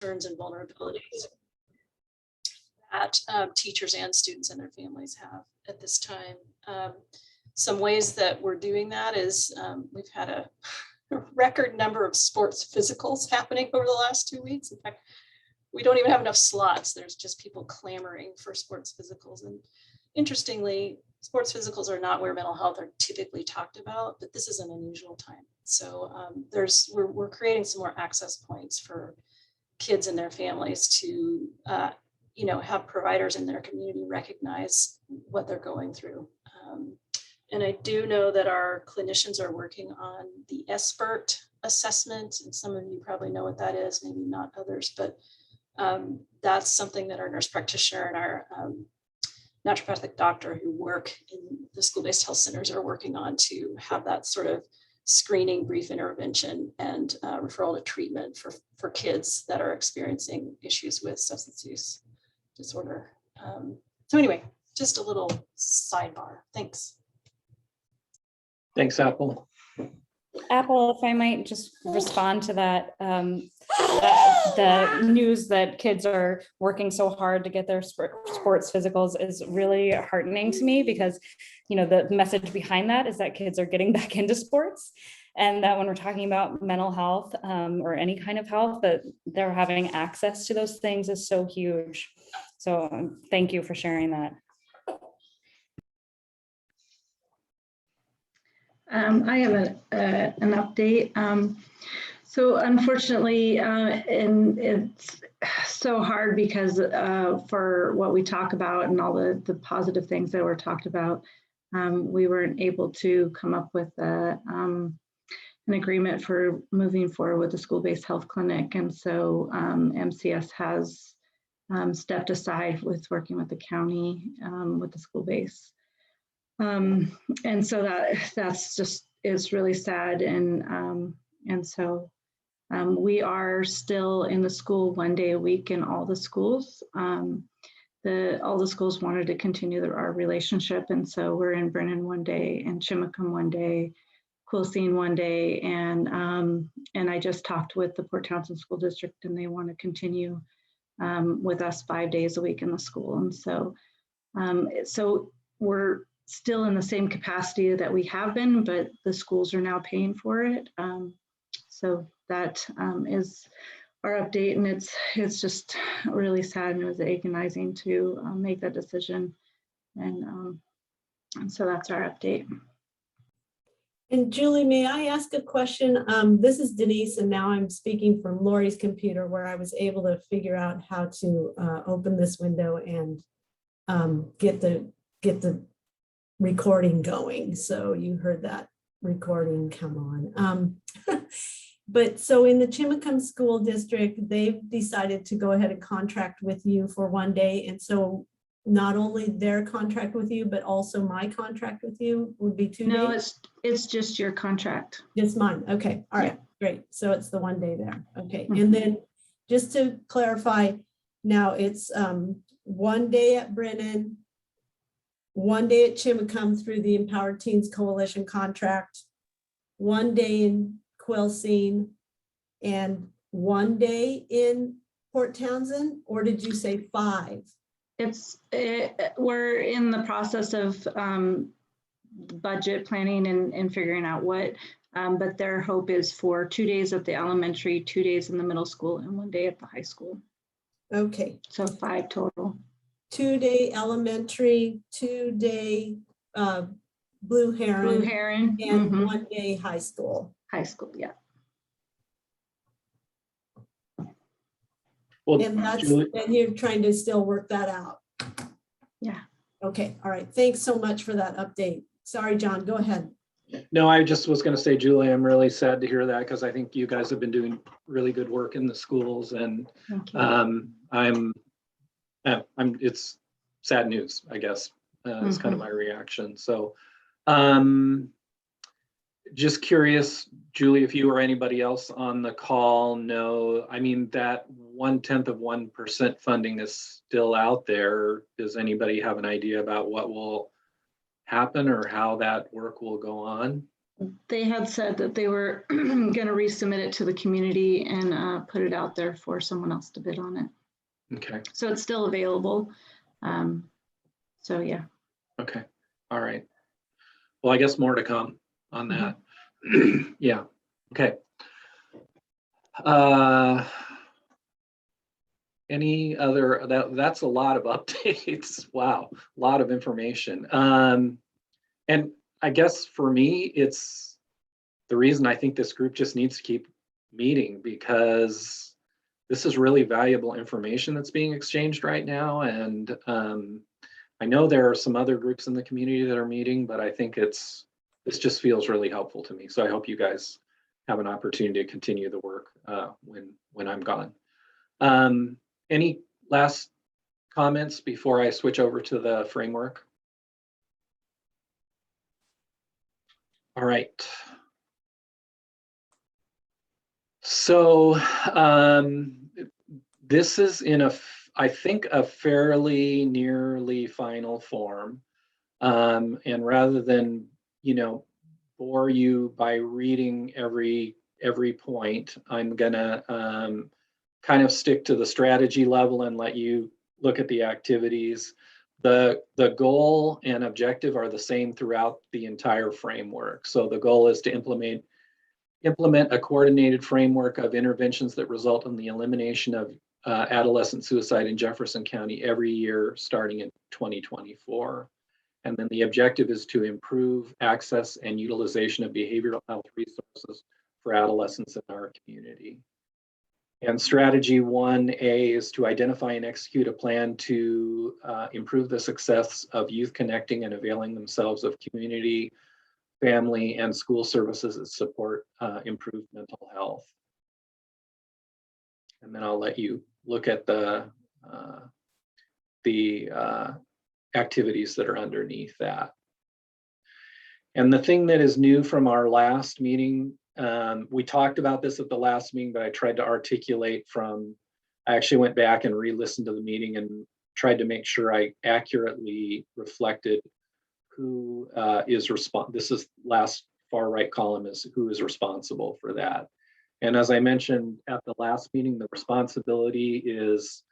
concerns and vulnerabilities that teachers and students and their families have at this time. Some ways that we're doing that is we've had a record number of sports physicals happening over the last 2 weeks. In fact, we don't even have enough slots. There's just people clamoring for sports physicals. And interestingly, sports physicals are not where mental health are typically talked about, but this is an unusual time. So we're creating some more access points for kids and their families to have providers in their community recognize what they're going through. And I do know that our clinicians are working on the SBIRT assessment, and some of you probably know what that is, maybe not others, but that's something that our nurse practitioner and our naturopathic doctor who work in the school-based health centers are working on to have that sort of screening, brief intervention, and referral to treatment for kids that are experiencing issues with substance use disorder. So anyway, just a little sidebar. Thanks. Thanks, Apple. Apple, if I might just respond to that, the news that kids are working so hard to get their sports physicals is really heartening to me, because, the message behind that is that kids are getting back into sports, and that when we're talking about mental health or any kind of health, that they're having access to those things is so huge. So thank you for sharing that. I have an update. So unfortunately, and it's so hard because for what we talk about and all the positive things that were talked about, we weren't able to come up with an agreement for moving forward with the school-based health clinic. And so MCS has stepped aside with working with the county with the school base. And so that's just, it's really sad. And so we are still in the school 1 day a week in all the schools. All the schools wanted to continue our relationship. And so we're in Brennan 1 day and Chimacum 1 day, Quilcene 1 day. And I just talked with the Port Townsend School District, and they want to continue with us 5 days a week in the school. And so, so we're still in the same capacity that we have been, but the schools are now paying for it. So that is our update, and it's just really sad, and it was agonizing to make that decision. And so that's our update. And Julie, may I ask a question? This is Denise, and now I'm speaking from Lori's computer, where I was able to figure out how to open this window and get the recording going. So you heard that recording come on. But so in the Chimacum School District, they've decided to go ahead and contract with you for 1 day. And so not only their contract with you, but also my contract with you would be 2 days? No, it's just your contract. It's mine. Okay. All right. Yeah. Great. So it's the 1 day there. Okay. Mm-hmm. And then just to clarify, now it's 1 day at Brennan, 1 day at Chimacum through the Empowered Teens Coalition contract, 1 day in Quilcene, and 1 day in Port Townsend, or did you say 5? We're in the process of budget planning and figuring out what, but their hope is for 2 days at the elementary, 2 days in the middle school, and 1 day at the high school. Okay. So 5 total. 2 day elementary, 2 day Blue Heron, and 1 day high school. High school, yeah. Well, And you're trying to still work that out. Yeah. Okay. All right. Thanks so much for that update. Sorry, John, go ahead. No, I just was going to say, Julie, I'm really sad to hear that, because I think you guys have been doing really good work in the schools, and it's sad news, I guess, is kind of my reaction. So just curious, Julie, if you or anybody else on the call know, I mean, that 0.1% funding is still out there. Does anybody have an idea about what will happen or how that work will go on? They had said that they were going to resubmit it to the community and put it out there for someone else to bid on it. Okay. So it's still available. So yeah. Okay. All right. Well, I guess more to come on that. Yeah. Okay. Any other, that's a lot of updates. Wow. A lot of information. And I guess for me, it's the reason I think this group just needs to keep meeting, because this is really valuable information that's being exchanged right now. And I know there are some other groups in the community that are meeting, but I think this just feels really helpful to me. So I hope you guys have an opportunity to continue the work when I'm gone. Any last comments before I switch over to the framework? All right. So this is in I think a fairly nearly final form. And rather than, bore you by reading every point, I'm gonna kind of stick to the strategy level and let you look at the activities. The goal and objective are the same throughout the entire framework. So the goal is to implement a coordinated framework of interventions that result in the elimination of adolescent suicide in Jefferson County every year starting in 2024. And then the objective is to improve access and utilization of behavioral health resources for adolescents in our community. And strategy 1A is to identify and execute a plan to improve the success of youth connecting and availing themselves of community, family, and school services that support improved mental health. And then I'll let you look at the activities that are underneath that. And the thing that is new from our last meeting, we talked about this at the last meeting, but I tried to articulate I actually went back and re-listened to the meeting and tried to make sure I accurately reflected who is responsible. This is last far right column is who is responsible for that. And as I mentioned at the last meeting, the responsibility is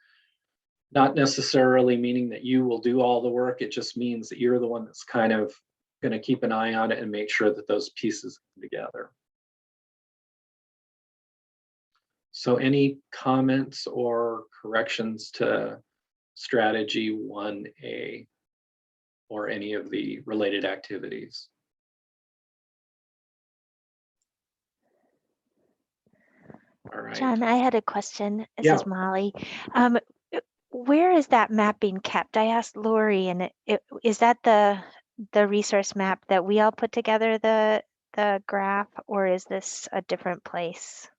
not necessarily meaning that you will do all the work. It just means that you're the one that's kind of going to keep an eye on it and make sure that those pieces come together. So any comments or corrections to strategy 1A or any of the related activities? All right. John, I had a question. This Yeah. is Molly. Where is that map being kept? I asked Lori, and is that the resource map that we all put together, the graph, or is this a different place?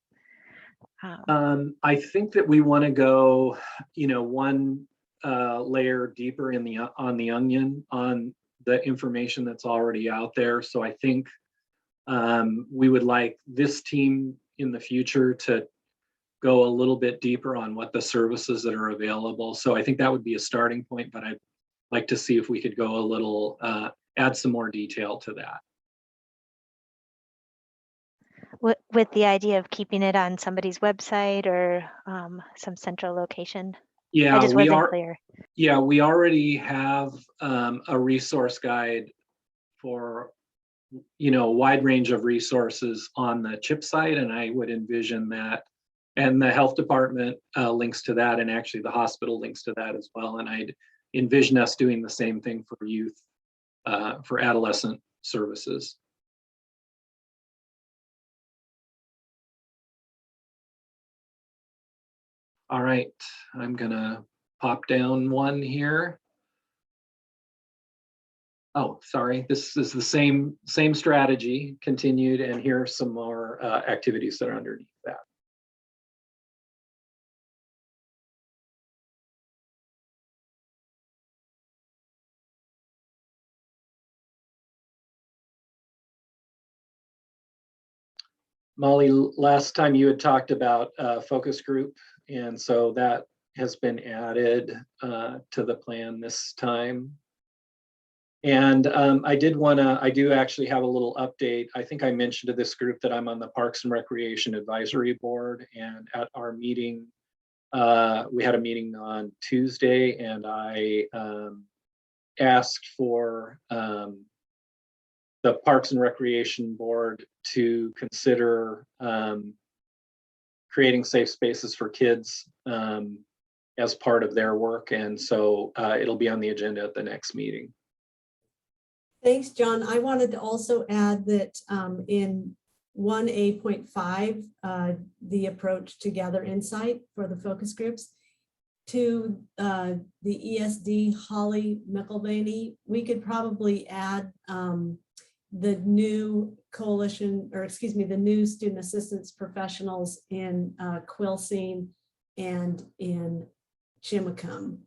I think that we want to go, one layer deeper on the onion on the information that's already out there. So I think we would like this team in the future to go a little bit deeper on what the services that are available. So I think that would be a starting point, but I'd like to see if we could go a little, add some more detail to that. With the idea of keeping it on somebody's website or some central location? Yeah, I just wasn't clear. Yeah, we already have a resource guide for, a wide range of resources on the CHIP site, and I would envision that, and the health department links to that, and actually the hospital links to that as well. And I'd envision us doing the same thing for youth, for adolescent services. All right, I'm gonna pop down one here. Oh, sorry, this is the same strategy continued, and here are some more activities that are underneath that. Molly, last time you had talked about focus group, and so that has been added to the plan this time. And I do actually have a little update. I think I mentioned to this group that I'm on the Parks and Recreation Advisory Board, and at our meeting, we had a meeting on Tuesday, and I asked for the Parks and Recreation Board to consider creating safe spaces for kids as part of their work. And so it'll be on the agenda at the next meeting. Thanks, John. I wanted to also add that in 1A.5, the approach to gather insight for the focus groups, to the ESD Holly McElvaney, we could probably add the new coalition, or excuse me, the new student assistance professionals in Quilcene and in Chimacum,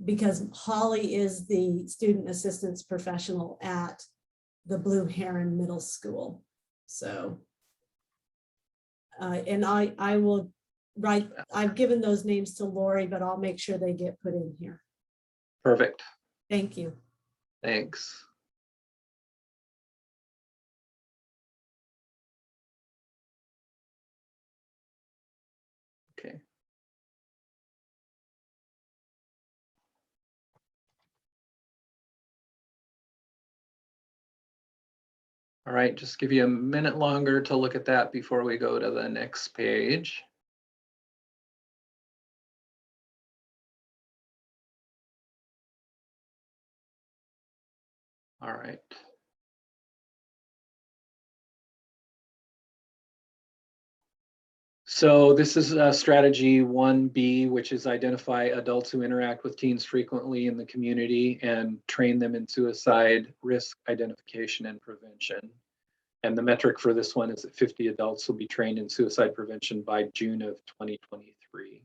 because Holly is the student assistance professional at the Blue Heron Middle School. So, and I will write, I've given those names to Lori, but I'll make sure they get put in here. Perfect. Thank you. Thanks. Okay. All right, just give you a minute longer to look at that before we go to the next page. All right. So this is strategy 1B, which is identify adults who interact with teens frequently in the community and train them in suicide risk identification and prevention. And the metric for this one is that 50 adults will be trained in suicide prevention by June of 2023.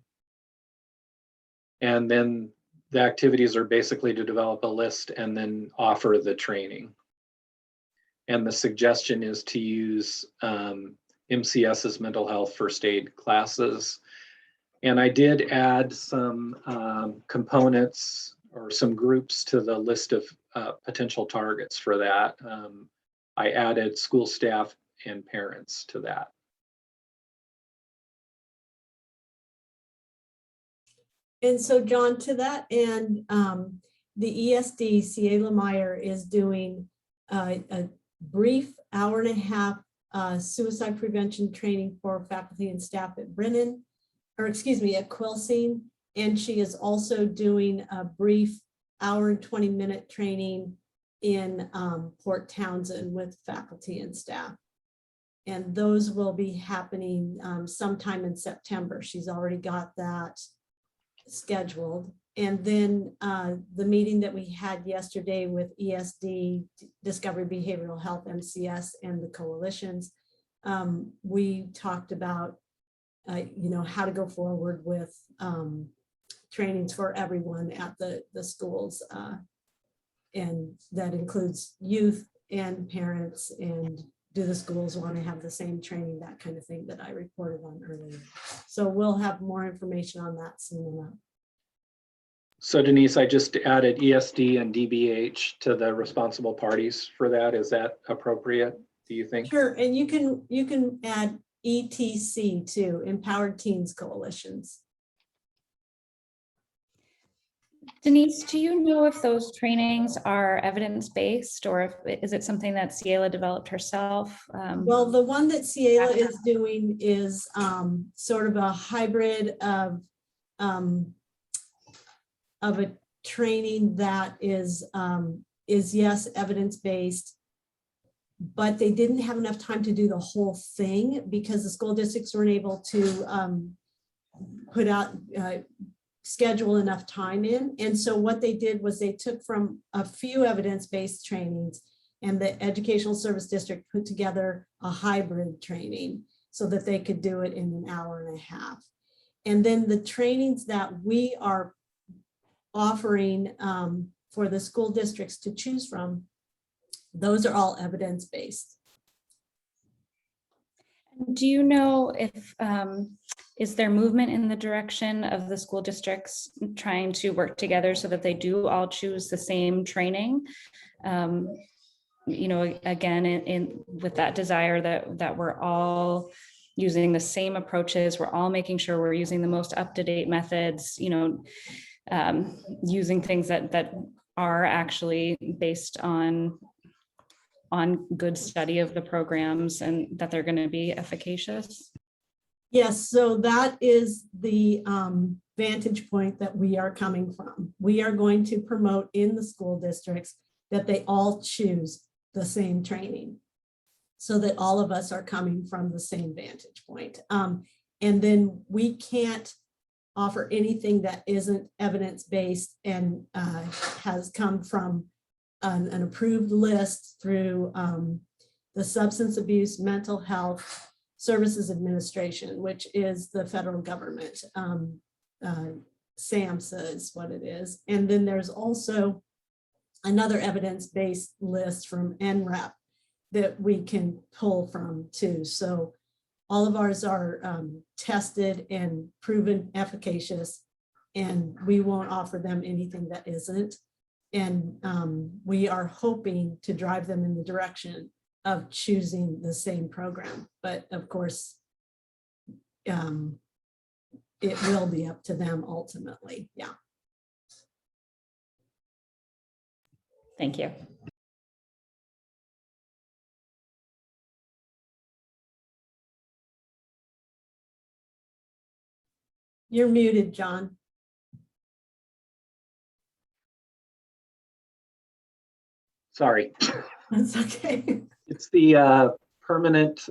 And then the activities are basically to develop a list and then offer the training. And the suggestion is to use MCS's mental health first aid classes. And I did add some components or some groups to the list of potential targets for that. I added school staff and parents to that. And so, John, to that end, the ESD, C.A. Lemire, is doing a brief hour-and-a-half suicide prevention training for faculty and staff at Brennan, or excuse me, at Quilcene. And she is also doing a brief hour and 20-minute training in Port Townsend with faculty and staff. And those will be happening sometime in September. She's already got that scheduled. And then the meeting that we had yesterday with ESD, Discovery Behavioral Health, MCS, and the coalitions, we talked about, how to go forward with trainings for everyone at the schools. And that includes youth and parents, and do the schools want to have the same training, that kind of thing that I reported on earlier. So we'll have more information on that soon enough. So Denise, I just added ESD and DBH to the responsible parties for that. Is that appropriate, do you think? Sure, and you can add ETC too, Empowered Teens Coalitions. Denise, do you know if those trainings are evidence-based, or if is it something that Ciela developed herself? Well, the one that Ciela is doing is sort of a hybrid of a training that is yes, evidence-based, but they didn't have enough time to do the whole thing because the school districts weren't able to put out schedule enough time in. And so what they did was they took from a few evidence-based trainings, and the Educational Service District put together a hybrid training so that they could do it in an hour and a half. And then the trainings that we are offering for the school districts to choose from, those are all evidence-based. Do you know if, is there movement in the direction of the school districts trying to work together so that they do all choose the same training? You know, again, with that desire that we're all using the same approaches, we're all making sure we're using the most up-to-date methods, you know, using things that are actually based on good study of the programs and that they're going to be efficacious. Yes, so that is the vantage point that we are coming from. We are going to promote in the school districts that they all choose the same training so that all of us are coming from the same vantage point. And then we can't offer anything that isn't evidence-based and has come from an approved list through the Substance Abuse Mental Health Services Administration, which is the federal government. SAMHSA is what it is. And then there's also another evidence-based list from NREP that we can pull from too. So all of ours are tested and proven efficacious, and we won't offer them anything that isn't. And we are hoping to drive them in the direction of choosing the same program. But of course, it will be up to them ultimately. Yeah. Thank you. You're muted, John. Sorry. That's okay. It's the permanent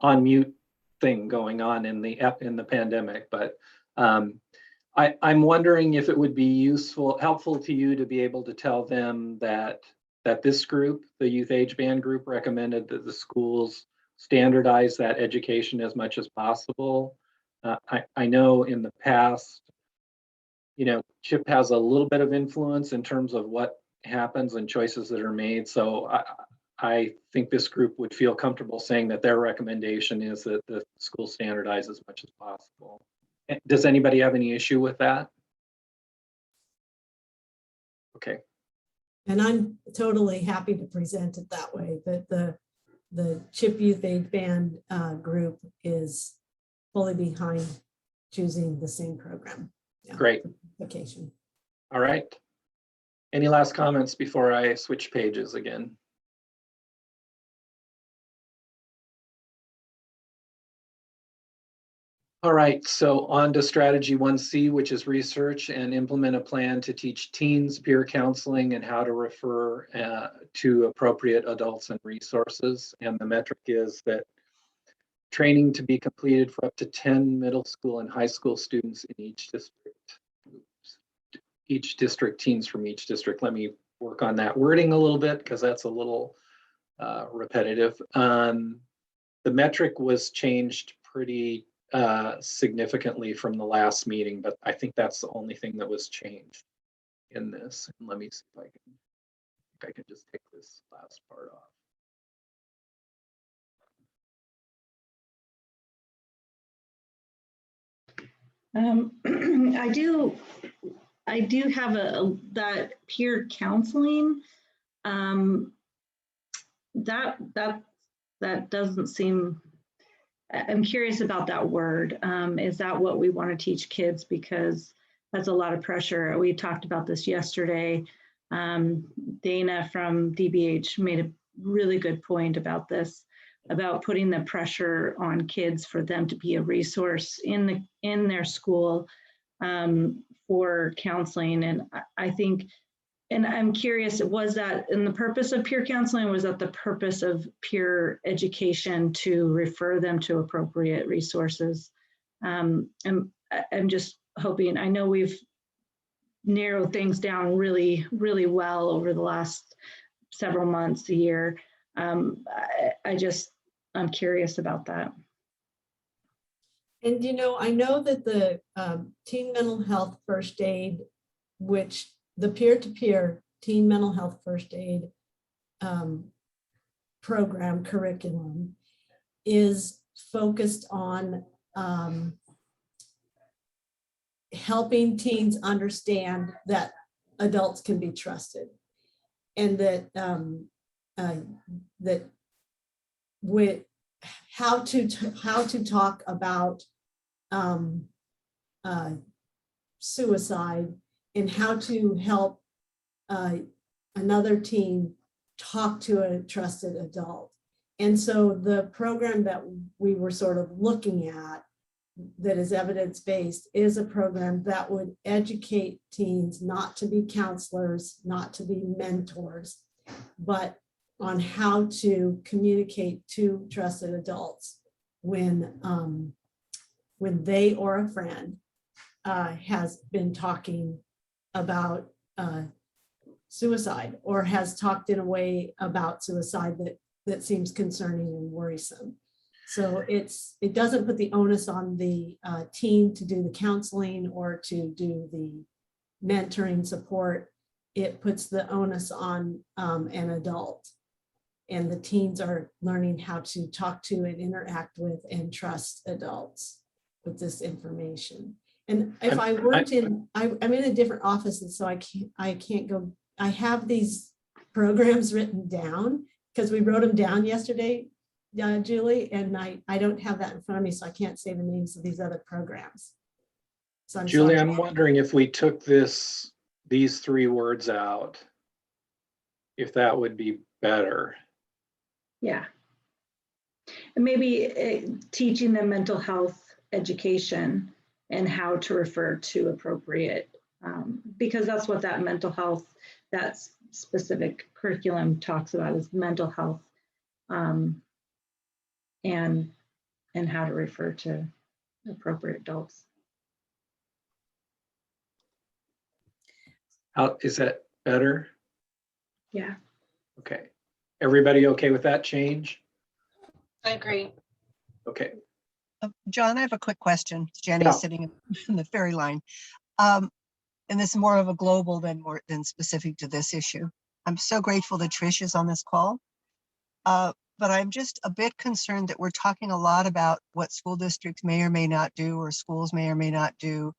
on mute thing going on in the pandemic, but I'm wondering if it would be helpful to you to be able to tell them that this group, the youth age band group, recommended that the schools standardize that education as much as possible. I know in the past, you know, CHIP has a little bit of influence in terms of what happens and choices that are made. So I think this group would feel comfortable saying that their recommendation is that the school standardize as much as possible. Does anybody have any issue with that? Okay. And I'm totally happy to present it that way, that the CHIP Youth Aid Band group is fully behind choosing the same program. Yeah, Great. Vacation. All right. Any last comments before I switch pages again? All right, so on to strategy 1C, which is research and implement a plan to teach teens peer counseling and how to refer to appropriate adults and resources. And the metric is that training to be completed for up to 10 middle school and high school students in each district. Each district, teens from each district. Let me work on that wording a little bit because that's a little repetitive. The metric was changed pretty significantly from the last meeting, but I think that's the only thing that was changed in this. And let me see if I can just take this last part off. I do have that peer counseling. That doesn't seem. I'm curious about that word. Is that what we want to teach kids? Because that's a lot of pressure. We talked about this yesterday. Dana from DBH made a really good point about this, about putting the pressure on kids for them to be a resource in their school for counseling. And I think, and I'm curious, was that in the purpose of peer counseling, or was that the purpose of peer education to refer them to appropriate resources? And I'm just hoping, I know we've narrowed things down really, really well over the last several months, a year. I'm curious about that. And, you know, I know that the teen mental health first aid, which the peer-to-peer teen mental health first aid program curriculum is focused on helping teens understand that adults can be trusted, and that that with how to talk about suicide, and how to help another teen talk to a trusted adult. And so the program that we were sort of looking at that is evidence-based is a program that would educate teens not to be counselors, not to be mentors, but on how to communicate to trusted adults when they or a friend has been talking about suicide, or has talked in a way about suicide that seems concerning and worrisome. So it doesn't put the onus on the teen to do the counseling or to do the mentoring support. It puts the onus on an adult, and the teens are learning how to talk to and interact with and trust adults with this information. And if I weren't in, I'm in a different office, and so I can't go. I have these programs written down because we wrote them down yesterday, Julie, and I don't have that in front of me, so I can't say the names of these other programs. So I'm Julie, sorry. I'm wondering if we took these 3 words out, if that would be better. Yeah. And maybe teaching them mental health education and how to refer to appropriate, because that's what that mental health, that specific curriculum talks about, is mental health, and how to refer to appropriate adults. Is that better? Yeah. Okay. Everybody okay with that change? I agree. Okay. John, I have a quick question. Jenny Yeah. sitting in the ferry line. And this is more of a global than specific to this issue. I'm so grateful that Trish is on this call. But I'm just a bit concerned that we're talking a lot about what school districts may or may not do, or schools may or may not do,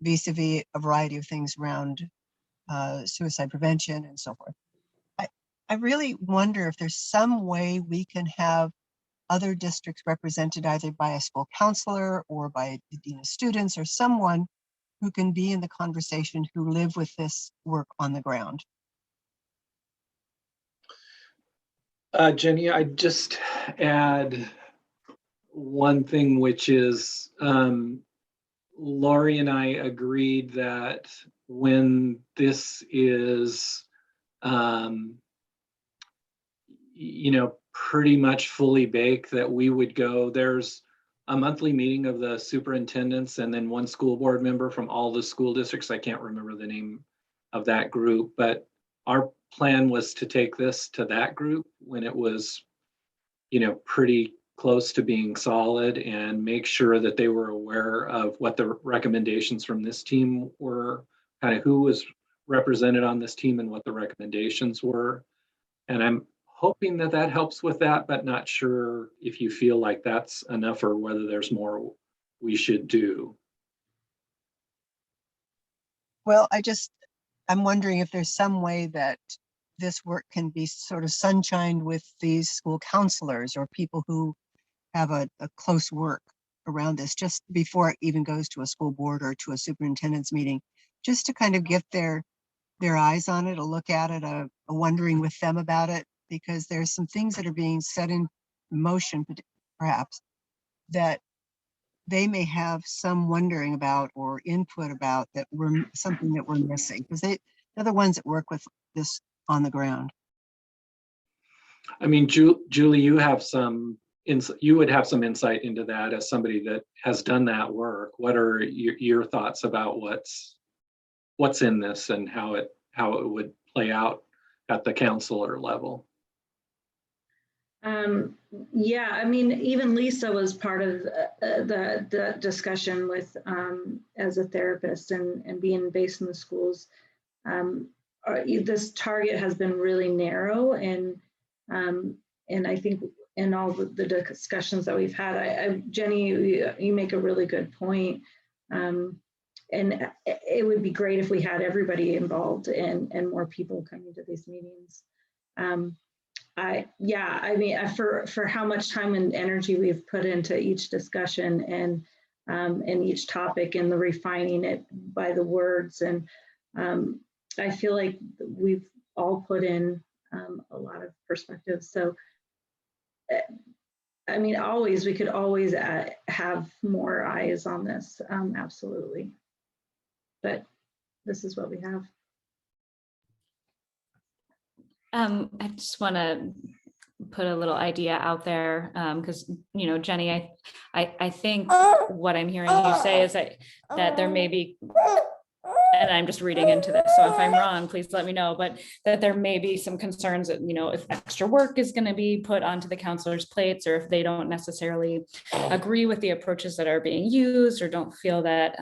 vis-a-vis a variety of things around suicide prevention and so forth. I really wonder if there's some way we can have other districts represented either by a school counselor or by the dean of students, or someone who can be in the conversation, who live with this work on the ground. Jenny, I'd just add one thing, which is Lori and I agreed that when this is, pretty much fully baked, that we would go, there's a monthly meeting of the superintendents and then one school board member from all the school districts. I can't remember the name of that group, but our plan was to take this to that group when it was, pretty close to being solid, and make sure that they were aware of what the recommendations from this team were, kind of who was represented on this team and what the recommendations were. And I'm hoping that that helps with that, but not sure if you feel like that's enough or whether there's more we should do. Well, I'm wondering if there's some way that this work can be sort of sunshined with these school counselors or people who have a close work around this, just before it even goes to a school board or to a superintendent's meeting, just to kind of get their eyes on it, a look at it, a wondering with them about it, because there's some things that are being set in motion, perhaps, that they may have some wondering about or input about, that we're something that we're missing, because they're the ones that work with this on the ground. I mean, Julie, you would have some insight into that as somebody that has done that work. What are your thoughts about what's in this and how it would play out at the counselor level? Yeah, I mean, even Lisa was part of the discussion with, as a therapist and being based in the schools. This target has been really narrow, and I think in all the discussions that we've had. Jenny, you make a really good point. And it would be great if we had everybody involved and more people coming to these meetings. I mean, for how much time and energy we've put into each discussion and each topic and the refining it by the words. And I feel like we've all put in a lot of perspective. So, I mean, we could always have more eyes on this, absolutely. But this is what we have. I just want to put a little idea out there because Jenny, I think what I'm hearing you say is that there may be, and I'm just reading into this, so if I'm wrong, please let me know, but that there may be some concerns that, if extra work is going to be put onto the counselors' plates, or if they don't necessarily agree with the approaches that are being used, or don't feel that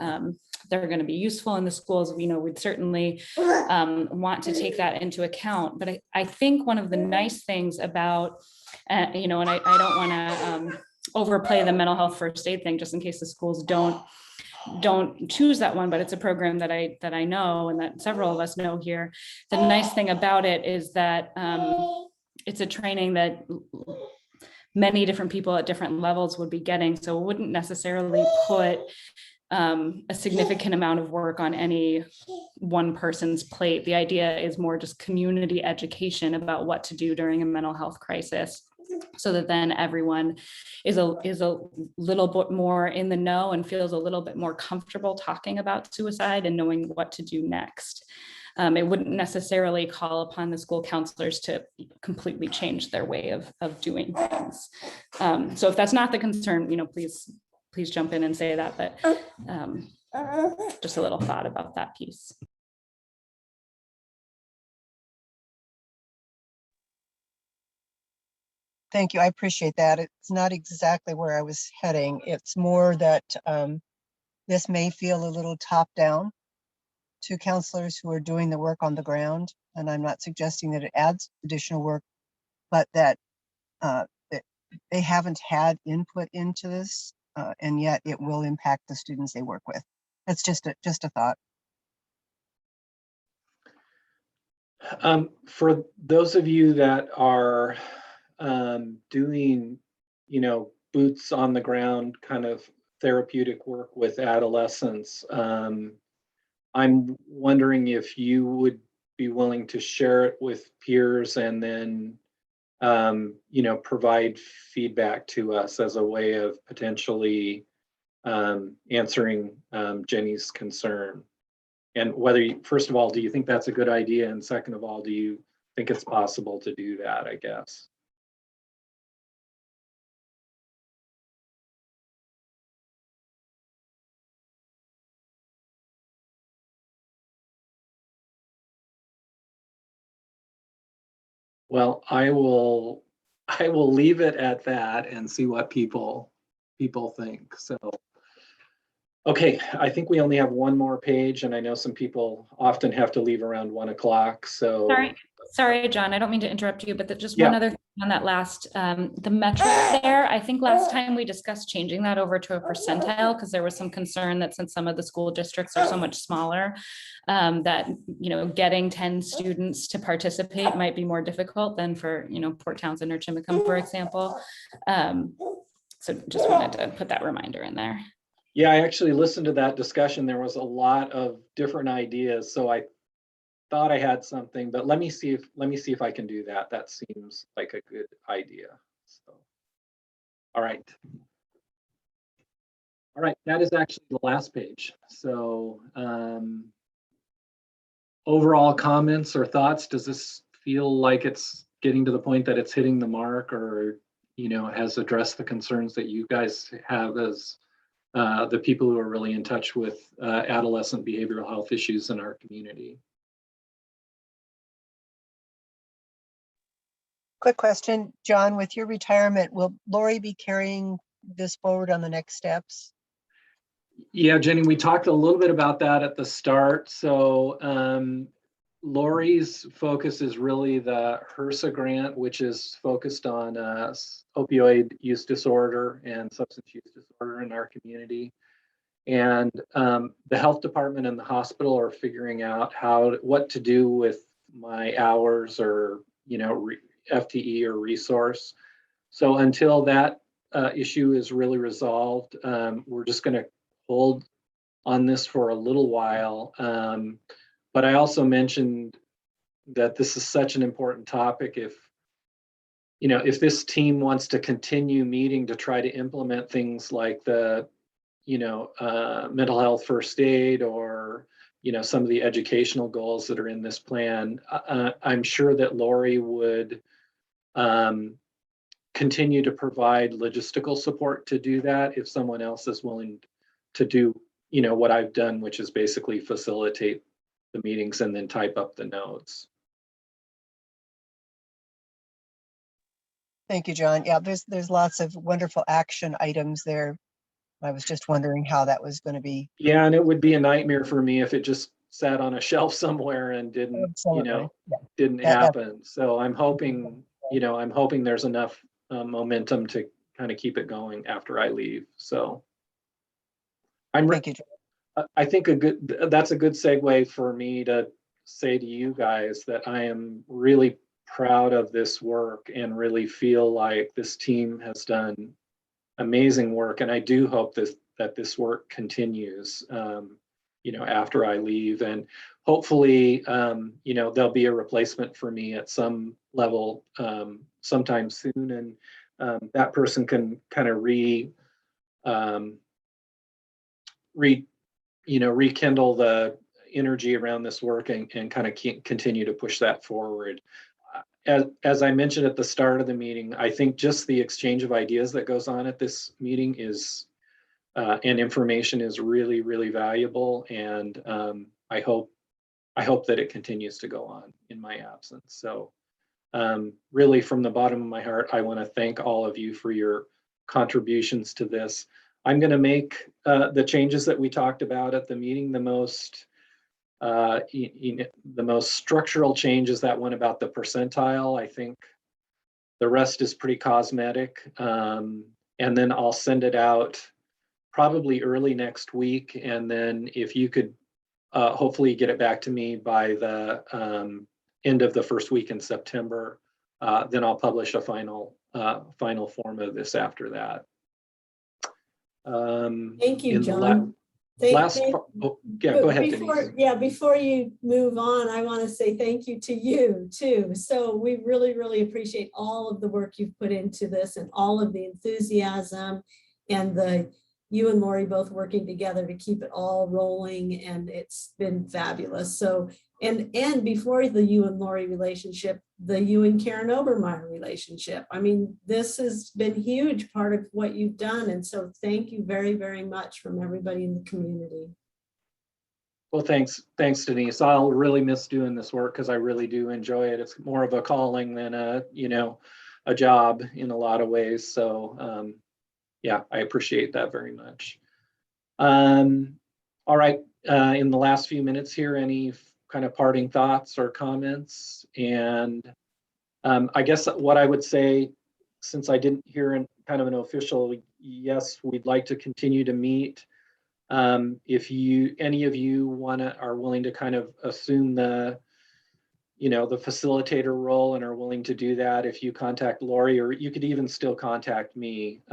they're going to be useful in the schools, we'd certainly want to take that into account. But I think one of the nice things about, and I don't want to overplay the mental health first aid thing, just in case the schools don't choose that one, but it's a program that I know and that several of us know here. The nice thing about it is that it's a training that many different people at different levels would be getting, so it wouldn't necessarily put a significant amount of work on any one person's plate. The idea is more just community education about what to do during a mental health crisis, so that then everyone is a little bit more in the know and feels a little bit more comfortable talking about suicide and knowing what to do next. It wouldn't necessarily call upon the school counselors to completely change their way of doing things. So if that's not the concern, please jump in and say that, but just a little thought about that piece. Thank you. I appreciate that. It's not exactly where I was heading. It's more that this may feel a little top down to counselors who are doing the work on the ground. And I'm not suggesting that it adds additional work, but that they haven't had input into this, and yet it will impact the students they work with. That's just a thought. For those of you that are doing, boots on the ground kind of therapeutic work with adolescents, I'm wondering if you would be willing to share it with peers and then, provide feedback to us as a way of potentially answering Jenny's concern. And whether first of all, do you think that's a good idea? And second of all, do you think it's possible to do that, I guess? Well, I will leave it at that and see what people think. So, okay, I think we only have one more page, and I know some people often have to leave around 1 o'clock. So Sorry, John, I don't mean to interrupt you, but just one other thing on that last, the metric there. I think last time we discussed changing that over to a percentile because there was some concern that since some of the school districts are so much smaller, that getting 10 students to participate might be more difficult than for Port Townsend or Chimacum, for example. So just wanted to put that reminder in there. Yeah, I actually listened to that discussion. There was a lot of different ideas, so I thought I had something, but let me see if I can do that. That seems like a good idea. So, all right, that is actually the last page. So, overall comments or thoughts? Does this feel like it's getting to the point that it's hitting the mark, or has addressed the concerns that you guys have as the people who are really in touch with adolescent behavioral health issues in our community? Quick question, John, with your retirement, will Lori be carrying this forward on the next steps? Yeah, Jenny, we talked a little bit about that at the start. So Lori's focus is really the HRSA grant, which is focused on opioid use disorder and substance use disorder in our community. And the health department and the hospital are figuring out what to do with my hours or, FTE or resource. So until that issue is really resolved, we're just going to hold on this for a little while. But I also mentioned that this is such an important topic. If this team wants to continue meeting to try to implement things like the, mental health first aid or, some of the educational goals that are in this plan, I'm sure that Lori would continue to provide logistical support to do that if someone else is willing to do, what I've done, which is basically facilitate the meetings and then type up the notes. Thank you, John. Yeah, there's lots of wonderful action items there. I was just wondering how that was going to be. Yeah, and it would be a nightmare for me if it just sat on a shelf somewhere and didn't, Absolutely. Yeah. didn't That- happen. So I'm hoping, there's enough momentum to kind of keep it going after I leave. So Thank you, John. I think that's a good segue for me to say to you guys that I am really proud of this work and really feel like this team has done amazing work. And I do hope that this work continues, after I leave, and hopefully, there'll be a replacement for me at some level sometime soon. And that person can kind of rekindle the energy around this work and kind of continue to push that forward. As I mentioned at the start of the meeting, I think just the exchange of ideas that goes on at this meeting is and information is really, really valuable. And I hope that it continues to go on in my absence. So really, from the bottom of my heart, I want to thank all of you for your contributions to this. I'm going to make the changes that we talked about at the meeting. The most structural change is that one about the percentile. I think the rest is pretty cosmetic. And then I'll send it out probably early next week. And then if you could hopefully get it back to me by the end of the first week in September, then I'll publish a final form of this after that. Thank you, John. Go ahead, Denise. Before you move on, I want to say thank you to you too. So we really, really appreciate all of the work you've put into this and all of the enthusiasm and you and Lori both working together to keep it all rolling, and it's been fabulous. So, and before the you and Lori relationship, the you and Karen Obermeyer relationship. I mean, this has been a huge part of what you've done. And so thank you very, very much from everybody in the community. Well, thanks, Denise. I'll really miss doing this work because I really do enjoy it. It's more of a calling than a job in a lot of ways. So yeah, I appreciate that very much. All right, in the last few minutes here, any kind of parting thoughts or comments? And I guess what I would say, since I didn't hear kind of an official yes, we'd like to continue to meet. If any of you are willing to kind of assume the facilitator role and are willing to do that, if you contact Lori, or you could even still contact me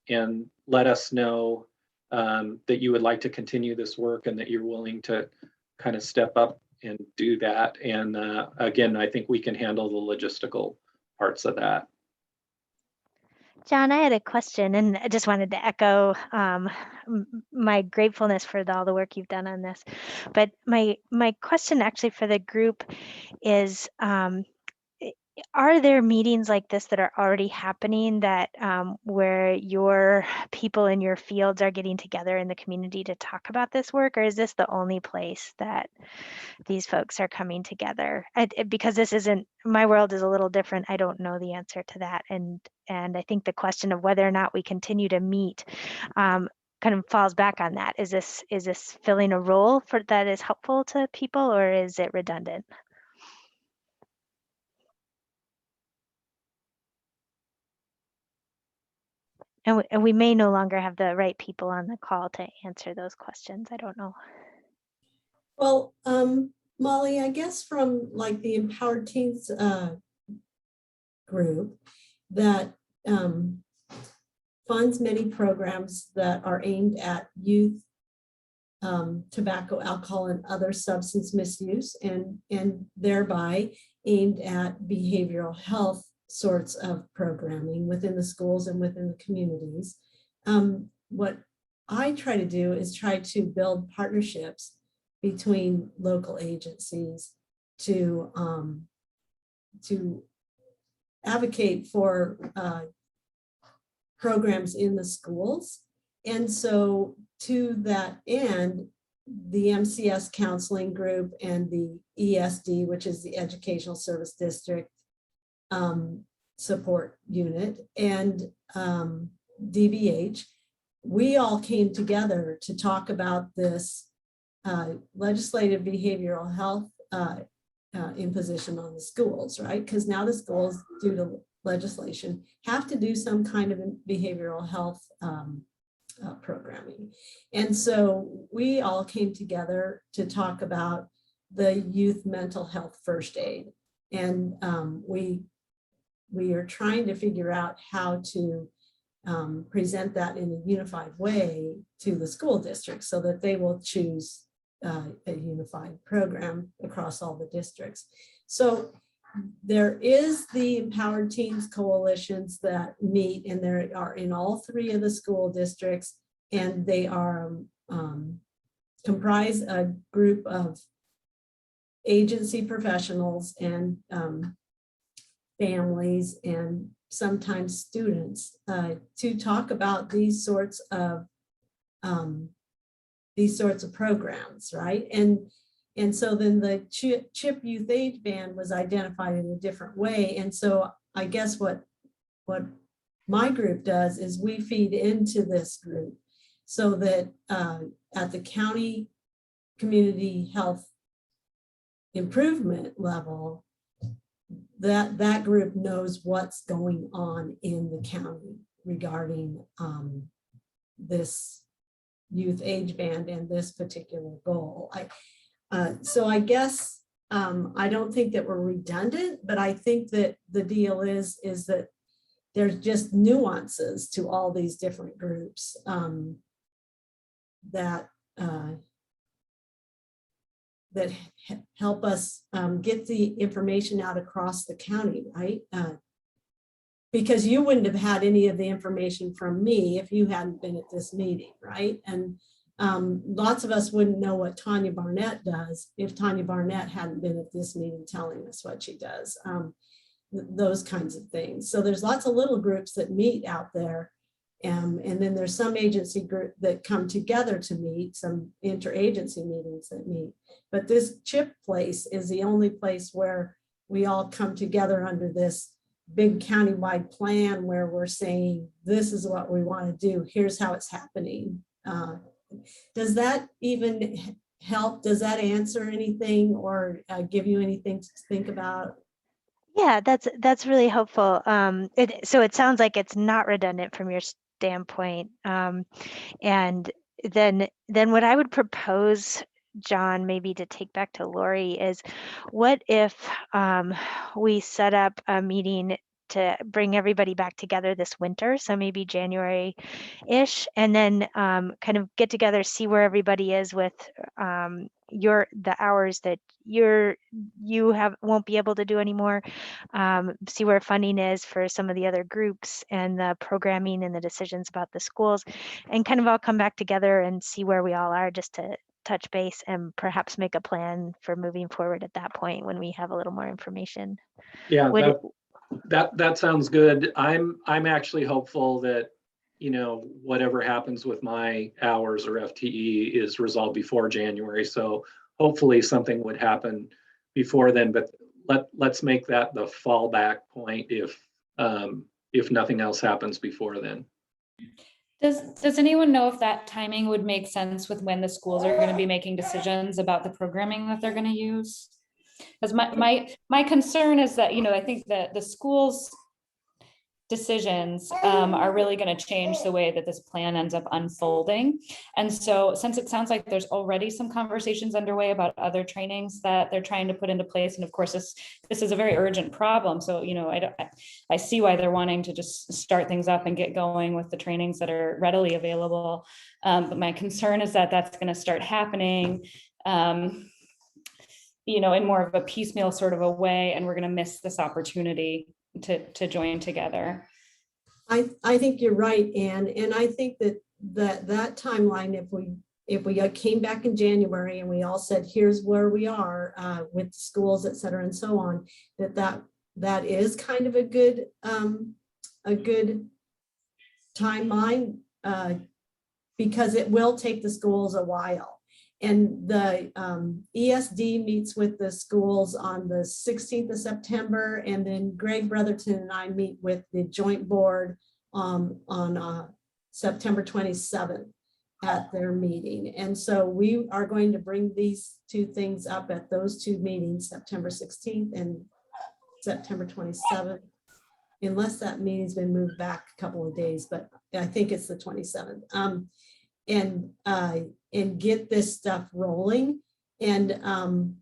and let us know that you would like to continue this work and that you're willing to kind of step up and do that. And again, I think we can handle the logistical parts of that. John, I had a question, and I just wanted to echo my gratefulness for all the work you've done on this. But my question actually for the group is, are there meetings like this that are already happening that where your people in your fields are getting together in the community to talk about this work, or is this the only place that these folks are coming together? Because this isn't, my world is a little different. I don't know the answer to that. And I think the question of whether or not we continue to meet kind of falls back on that. Is this filling a role for that is helpful to people, or is it redundant? And we may no longer have the right people on the call to answer those questions. I don't know. Well, Molly, I guess from like the Empowered Teens group that funds many programs that are aimed at youth tobacco, alcohol, and other substance misuse, and thereby aimed at behavioral health sorts of programming within the schools and within the communities. What I try to do is try to build partnerships between local agencies to advocate for programs in the schools. And so to that end, the MCS counseling group and the ESD, which is the Educational Service District support unit, and DBH, we all came together to talk about this legislative behavioral health imposition on the schools, right? Because now the schools, due to legislation, have to do some kind of behavioral health programming. And so we all came together to talk about the youth mental health first aid. And we are trying to figure out how to present that in a unified way to the school districts so that they will choose a unified program across all the districts. So there is the Empowered Teens coalitions that meet, and there are in all 3 of the school districts, and they are comprise a group of agency professionals and families and sometimes students to talk about these sorts of programs, right? And so then the CHIP Youth Age Band was identified in a different way. And so I guess what my group does is we feed into this group so that at the county community health improvement level, that group knows what's going on in the county regarding this youth age band and this particular goal. So I guess I don't think that we're redundant, but I think that the deal is that there's just nuances to all these different groups that help us get the information out across the county, right? Because you wouldn't have had any of the information from me if you hadn't been at this meeting, right? And lots of us wouldn't know what Tanya Barnett does if Tanya Barnett hadn't been at this meeting telling us what she does, those kinds of things. So there's lots of little groups that meet out there. And then there's some agency group that come together to meet, some interagency meetings that meet. But this CHIP place is the only place where we all come together under this big countywide plan where we're saying, this is what we want to do. Here's how it's happening. Does that even help? Does that answer anything or give you anything to think about? Yeah, that's really helpful. So it sounds like it's not redundant from your standpoint. And then what I would propose, John, maybe to take back to Lori, is what if we set up a meeting to bring everybody back together this winter, so maybe January-ish, and then kind of get together, see where everybody is with the hours that you won't be able to do anymore, see where funding is for some of the other groups and the programming and the decisions about the schools, and kind of all come back together and see where we all are, just to touch base and perhaps make a plan for moving forward at that point when we have a little more information. Yeah, that sounds good. I'm actually hopeful that, whatever happens with my hours or FTE is resolved before January. So hopefully something would happen before then, but let's make that the fallback point if nothing else happens before then. Does anyone know if that timing would make sense with when the schools are going to be making decisions about the programming that they're going to use? Because my concern is that, I think that the schools decisions are really going to change the way that this plan ends up unfolding. And so since it sounds like there's already some conversations underway about other trainings that they're trying to put into place, and of course this is a very urgent problem, so I see why they're wanting to just start things up and get going with the trainings that are readily available, but my concern is that that's going to start happening in more of a piecemeal sort of a way, and we're going to miss this opportunity to join together. I think you're right, Anne, and I think that timeline, if we came back in January and we all said, here's where we are with schools, et cetera, and so on, that is kind of a good timeline, because it will take the schools a while. And the ESD meets with the schools on the 16th of September, and then Greg Brotherton and I meet with the joint board on September 27th at their meeting. And so we are going to bring these two things up at those two meetings, September 16th and September 27th, unless that meeting's been moved back a couple of days, but I think it's the 27th. And get this stuff rolling. And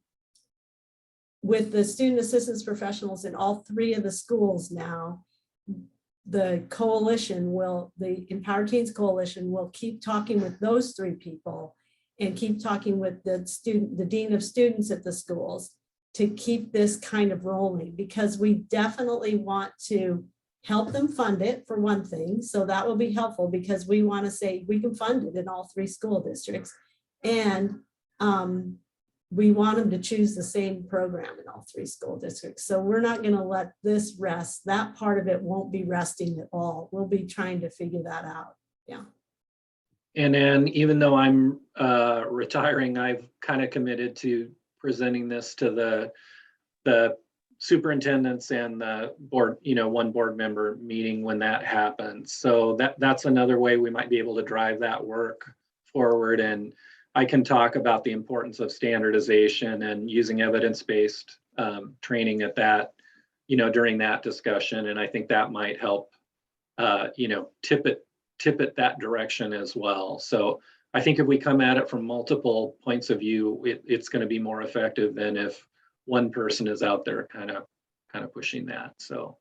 with the student assistance professionals in all three of the schools now, the coalition the Empowered Teens Coalition will keep talking with those three people and keep talking with the dean of students at the schools to keep this kind of rolling, because we definitely want to help them fund it, for one thing. So that will be helpful, because we want to say we can fund it in all three school districts. And we want them to choose the same program in all three school districts. So we're not going to let this rest. That part of it won't be resting at all. We'll be trying to figure that out. Yeah. And then even though I'm retiring, I've kind of committed to presenting this to the superintendents and the board, one board member meeting when that happens. So that's another way we might be able to drive that work forward. And I can talk about the importance of standardization and using evidence-based training at that, during that discussion. And I think that might help, tip it that direction as well. So I think if we come at it from multiple points of view, it's going to be more effective than if one person is out there kind of pushing that. So,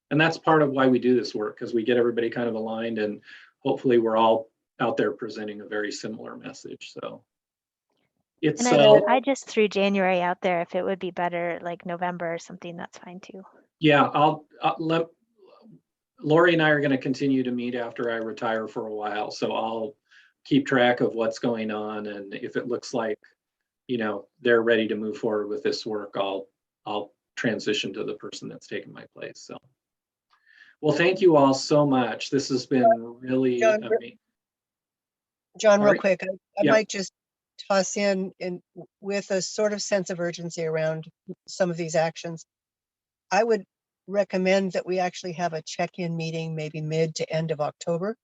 and that's part of why we do this work, because we get everybody kind of aligned, and hopefully we're all out there presenting a very similar message. So it's I just threw January out there. If it would be better like November or something, that's fine too. Yeah, I'll let Lori and I are going to continue to meet after I retire for a while, so I'll keep track of what's going on, and if it looks like they're ready to move forward with this work, I'll transition to the person that's taken my place. So, well, thank you all so much. This has been really amazing. John, real quick, I Yeah. might just toss in with a sort of sense of urgency around some of these actions. I would recommend that we actually have a check-in meeting, maybe mid to end of October,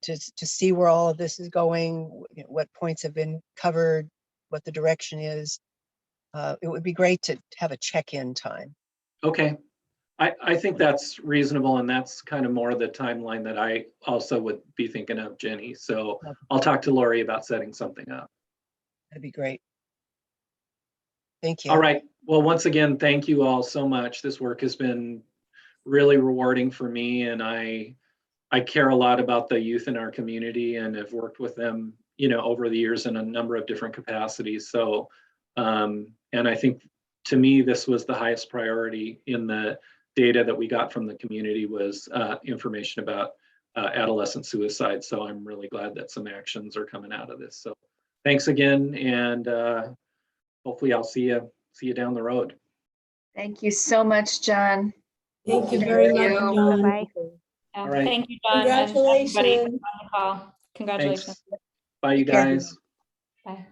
to see where all of this is going, what points have been covered, what the direction is. It would be great to have a check-in time. Okay. I think that's reasonable, and that's kind of more the timeline that I also would be thinking of, Jenny. So I'll talk to Lori about setting something up. That'd be great. Thank you. All right. Well, once again, thank you all so much. This work has been really rewarding for me, and I care a lot about the youth in our community and have worked with them, over the years in a number of different capacities. So, and I think to me, this was the highest priority in the data that we got from the community was information about adolescent suicide. So I'm really glad that some actions are coming out of this. So thanks again, and hopefully I'll see you down the road. Thank you so much, John. Thank you very much, John. Bye. All right. Thank you, John. And everybody Congratulations. on the call. Congratulations. Thanks. Bye, you Take care, guys. Bye.